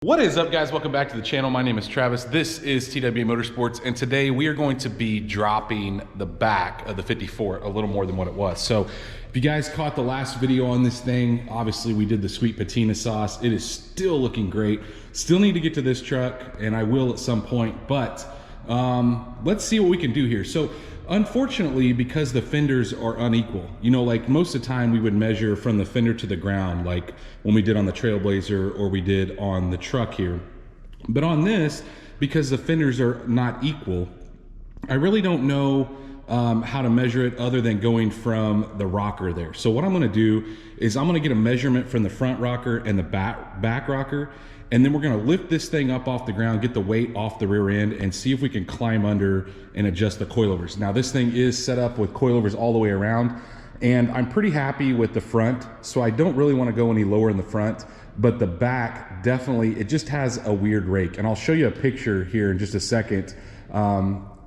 What is up, guys? Welcome back to the channel. My name is Travis. This is TW Motorsports, and today we are going to be dropping the back of the 54 a little more than what it was. So if you guys caught the last video on this thing, obviously we did the sweet patina sauce. It is still looking great. Still need to get to this truck, and I will at some point, but let's see what we can do here. So unfortunately, because the fenders are unequal, you know, like most of the time we would measure from the fender to the ground, like when we did on the Trailblazer or we did on the truck here. But on this, because the fenders are not equal, I really don't know how to measure it other than going from the rocker there. So what I'm gonna do is I'm gonna get a measurement from the front rocker and the back rocker, and then we're gonna lift this thing up off the ground, get the weight off the rear end, and see if we can climb under and adjust the coilovers. Now this thing is set up with coilovers all the way around, and I'm pretty happy with the front, so I don't really wanna go any lower in the front, but the back definitely, it just has a weird rake. And I'll show you a picture here in just a second.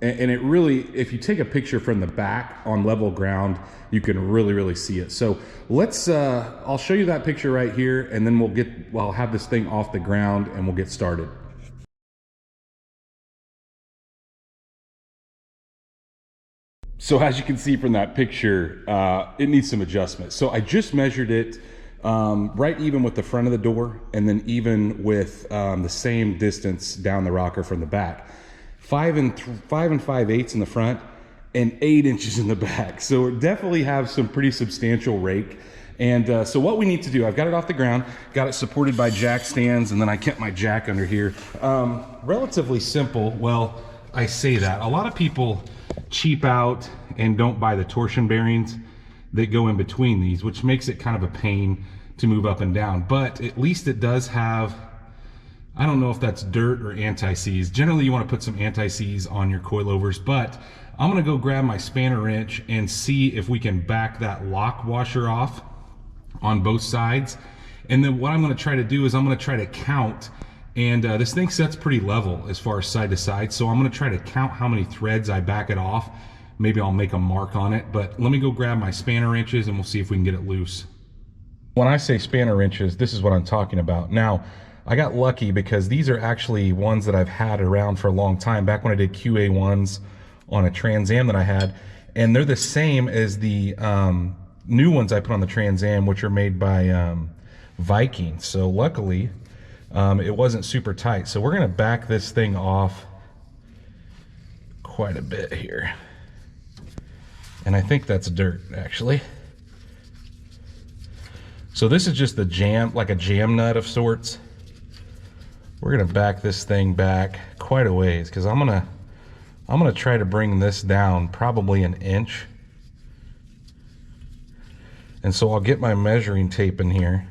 And it really, if you take a picture from the back on level ground, you can really see it. So let's, I'll show you that picture right here, and then I'll have this thing off the ground and we'll get started. So as you can see from that picture, it needs some adjustment. So I just measured it right even with the front of the door, and then even with the same distance down the rocker from the back. 5 5/8 in the front and 8 inches in the back. So it definitely have some pretty substantial rake. And so what we need to do, I've got it off the ground, got it supported by jack stands, and then I kept my jack under here. Relatively simple. Well, I say that. A lot of people cheap out and don't buy the torsion bearings that go in between these, which makes it kind of a pain to move up and down. But at least it does have, I don't know if that's dirt or anti-seize. Generally, you want to put some anti-seize on your coilovers, but I'm going to go grab my spanner wrench and see if we can back that lock washer off on both sides. And then what I'm going to try to do is I'm going to try to count, and this thing sets pretty level as far as side to side, so I'm going to try to count how many threads I back it off. Maybe I'll make a mark on it, but let me go grab my spanner wrenches and we'll see if we can get it loose. When I say spanner wrenches, this is what I'm talking about. Now, I got lucky because these are actually ones that I've had around for a long time, back when I did QA1s on a Trans Am that I had, and they're the same as the new ones I put on the Trans Am, which are made by Viking. So luckily, it wasn't super tight. So we're gonna back this thing off quite a bit here. And I think that's dirt, actually. So this is just the jam, like a jam nut of sorts. We're gonna back this thing back quite a ways, because I'm gonna try to bring this down probably an inch. And so I'll get my measuring tape in here.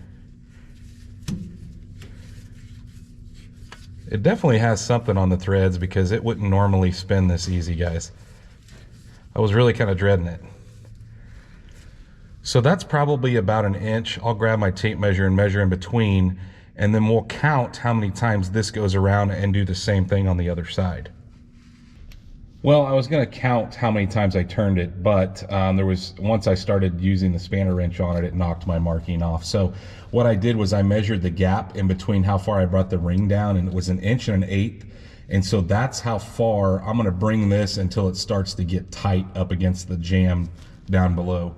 It definitely has something on the threads, because it wouldn't normally spin this easy, guys. I was really kind of dreading it. So that's probably about an inch. I'll grab my tape measure and measure in between, and then we'll count how many times this goes around and do the same thing on the other side. Well, I was gonna count how many times I turned it, but once I started using the spanner wrench on it, it knocked my marking off. So what I did was I measured the gap in between how far I brought the ring down, and it was 1 1/8 inches. And so that's how far I'm gonna bring this until it starts to get tight up against the jam down below.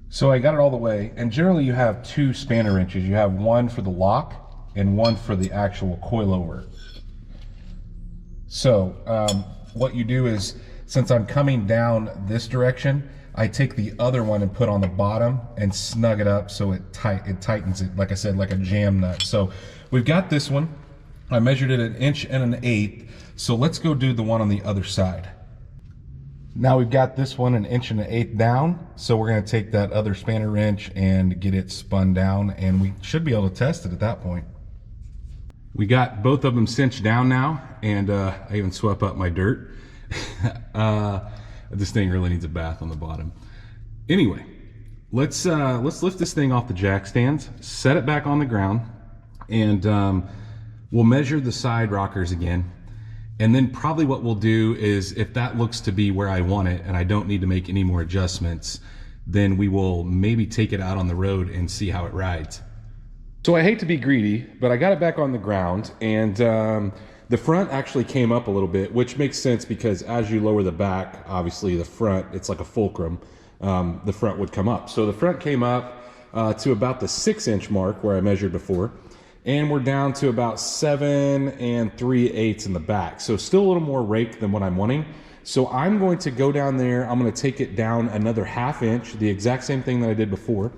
So I got it all the way, and generally you have 2 spanner wrenches. You have one for the lock and one for the actual coilover. So what you do is, since I'm coming down this direction, I take the other one and put on the bottom and snug it up so it tightens it, like I said, like a jam nut. So we've got this one. I measured it 1 1/8 inches. So let's go do the one on the other side. Now we've got this one 1 1/8 inches down, so we're going to take that other spanner wrench and get it spun down, and we should be able to test it at that point. We got both of them cinched down now, and I even swept up my dirt. This thing really needs a bath on the bottom. Anyway, let's lift this thing off the jack stands, set it back on the ground, and we'll measure the side rockers again. And then probably what we'll do is, if that looks to be where I want it and I don't need to make any more adjustments, then we will maybe take it out on the road and see how it rides. So I hate to be greedy, but I got it back on the ground, and the front actually came up a little bit, which makes sense because as you lower the back, obviously the front, it's like a fulcrum, the front would come up. So the front came up to about the 6-inch mark where I measured before, and we're down to about 7 3/8 in the back. So still a little more rake than what I'm wanting. So I'm going to go down there, I'm gonna take it down another 1/2 inch, the exact same thing that I did before,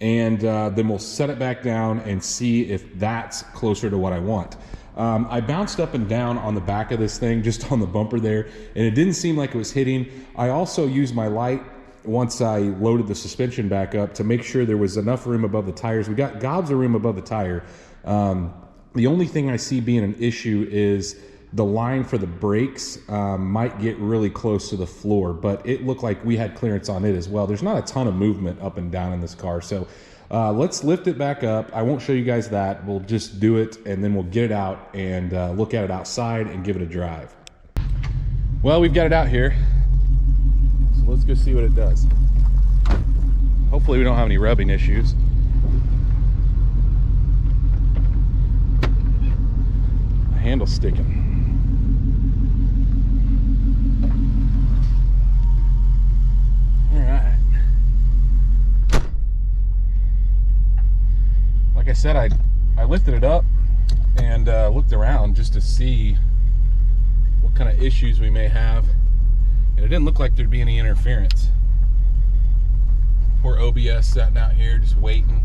and then we'll set it back down and see if that's closer to what I want. I bounced up and down on the back of this thing, just on the bumper there, and it didn't seem like it was hitting. I also used my light once I loaded the suspension back up to make sure there was enough room above the tires. We got gobs of room above the tire. The only thing I see being an issue is the line for the brakes might get really close to the floor, but it looked like we had clearance on it as well. There's not a ton of movement up and down in this car, so let's lift it back up. I won't show you guys that. We'll just do it, and then we'll get it out and look at it outside and give it a drive. Well, we've got it out here, so let's go see what it does. Hopefully we don't have any rubbing issues. The handle's sticking. Like I said, I lifted it up and looked around just to see what kind of issues we may have, and it didn't look like there'd be any interference. Poor OBS sitting out here just waiting.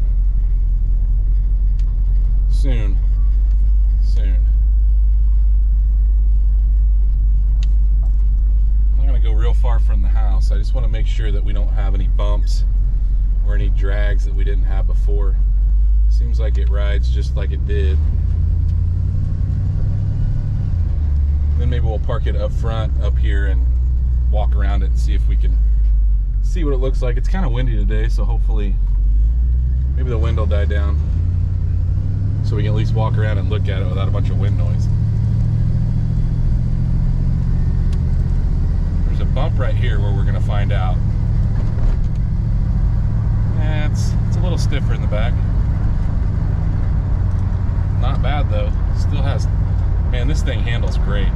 Soon. I'm not gonna go real far from the house. I just want to make sure that we don't have any bumps or any drags that we didn't have before. Seems like it rides just like it did. Then maybe we'll park it up front up here and walk around it and see if we can see what it looks like. It's kind of windy today, so hopefully maybe the wind will die down so we can at least walk around and look at it without a bunch of wind noise. There's a bump right here where we're going to find out. It's a little stiffer in the back. Not bad though. Still has, man, this thing handles great.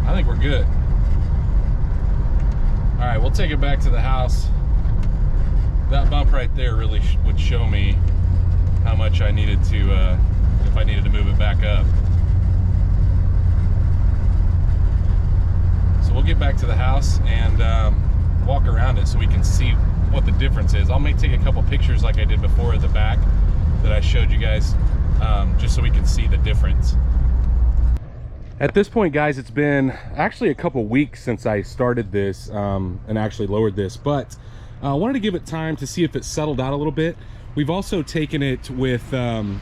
I think we're good. All right, we'll take it back to the house. That bump right there really would show me how much I needed to, if I needed to move it back up. So we'll get back to the house and walk around it so we can see what the difference is. I'll take a couple pictures like I did before at the back that I showed you guys, just so we can see the difference. At this point, guys, it's been actually a couple weeks since I started this and actually lowered this, but I wanted to give it time to see if it settled out a little bit. We've also taken it with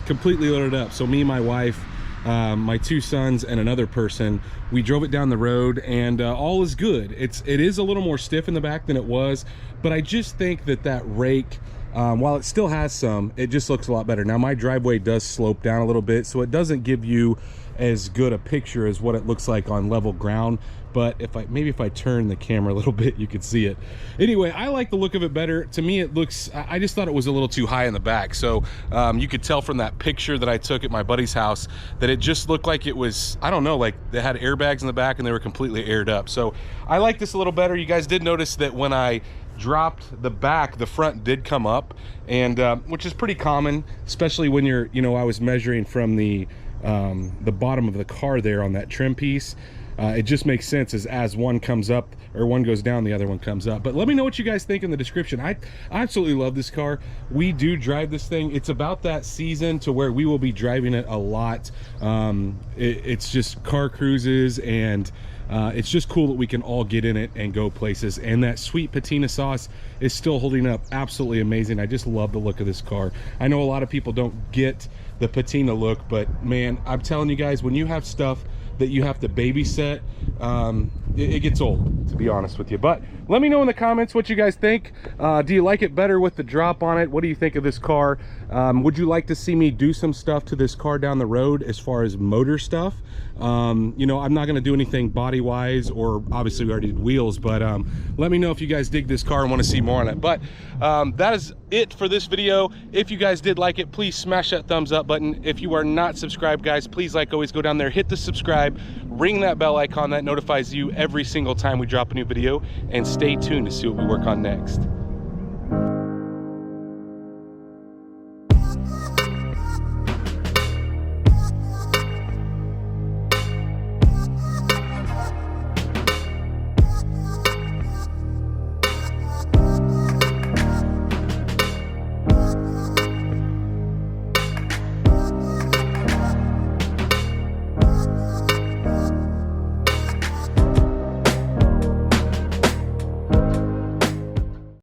completely loaded up. So me, my wife, my 2 sons, and another person, we drove it down the road, and all is good. It is a little more stiff in the back than it was, but I just think that rake, while it still has some, it just looks a lot better. Now my driveway does slope down a little bit, so it doesn't give you as good a picture as what it looks like on level ground, but maybe if I turn the camera a little bit, you could see it. Anyway, I like the look of it better. To me, it looks, I just thought it was a little too high in the back. So you could tell from that picture that I took at my buddy's house that it just looked like it was, I don't know, like they had airbags in the back and they were completely aired up. So I like this a little better. You guys did notice that when I dropped the back, the front did come up, and which is pretty common, especially when you're, I was measuring from the bottom of the car there on that trim piece. It just makes sense as one comes up or one goes down, the other one comes up. But let me know what you guys think in the description. I absolutely love this car. We do drive this thing. It's about that season to where we will be driving it a lot. It's just car cruises, and it's just cool that we can all get in it and go places. And that sweet patina sauce is still holding up absolutely amazing. I just love the look of this car. I know a lot of people don't get the patina look, but man, I'm telling you guys, when you have stuff that you have to babysit, it gets old, to be honest with you. But let me know in the comments what you guys think. Do you like it better with the drop on it? What do you think of this car? Would you like to see me do some stuff to this car down the road as far as motor stuff? You know, I'm not going to do anything body wise, or obviously we already did wheels, but let me know if you guys dig this car and want to see more on it. But that is it for this video. If you guys did like it, please smash that thumbs up button. If you are not subscribed, guys, please, like always, go down there, hit the subscribe, ring that bell icon that notifies you every single time we drop a new video, and stay tuned to see what we work on next.